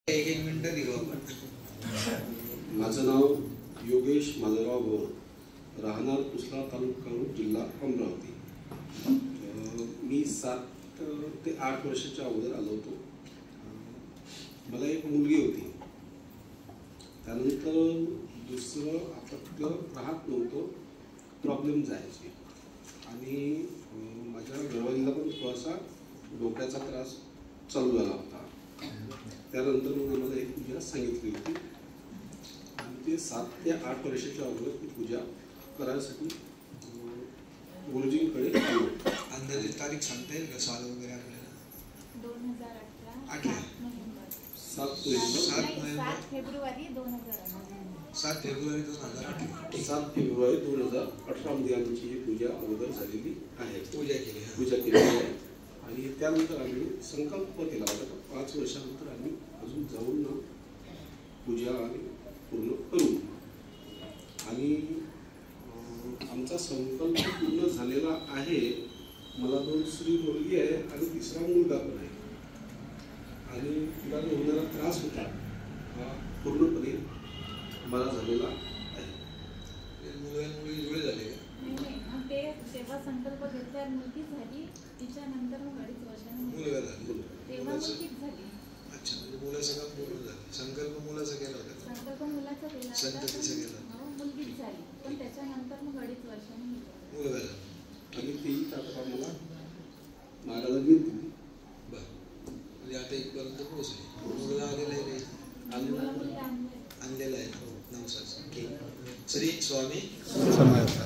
एक मिनिट देऊ आपण. माझं नाव योगेश माधवराव भवन, राहणार पुसला तालुका जिल्हा अमरावती. मी 7 ते 8 वर्षाच्या अगोदर आलो होतो. मला एक मुलगी होती. त्यानंतर दुसरं आपलं राहत नव्हतं, प्रॉब्लेम जायचे आणि माझ्या घरवालीला पण थोडासा डोक्याचा त्रास चालू झाला होता. त्यानंतर मग आम्हाला एक पूजा सांगितली होती आणि ते 7 ते 8 वर्षाच्या अगोदर ती पूजा करायसाठी गुरुजींकडे आलो. अंदाजे तारीख सांगता येईल का? साल वगैरे आपल्याला 2018 7 फेब्रुवारी 2018. 7 फेब्रुवारी 2018. 7 फेब्रुवारी 2018 मध्ये आमची ही पूजा अगोदर झालेली आहे. पूजा केली आहे आणि त्यानंतर आम्ही संकल्प केला होता 5 वर्षानंतर आम्ही अजून जाऊन पूजा पूर्ण करू. आणि आमचा संकल्प पूर्ण झालेला आहे. मला 2 स्त्री मुलगी आहे आणि 3रा मुलगा पण आहे. आणि तिला जो होणारा त्रास होता हा पूर्णपणे मला झालेला आहे. मुलगा मुलगी जुळे झाले का? ते तेव्हा संकल्प घेतला, मुलगी झाली. तिच्यानंतर मग 2.5 वर्षांनी मुलगा झाला. तेव्हा मुलगीच झाली. अच्छा, म्हणजे मुलाचं काम पूर्ण झालं. संकल्प मुलाचा केला होता. संकल्प मुलाचा केला, संततीचा केला. मुलगीच झाली. पण त्याच्यानंतर मग 2.5 वर्षांनी मुलगा झाला. आणि तेही आता मला महाराजांनी दिली. बरं, म्हणजे आता इथपर्यंत पोहोचले. मुलगा आलेला आहे आणलेला आणलेला आहे. नवसाचा. श्री स्वामी समर्थ.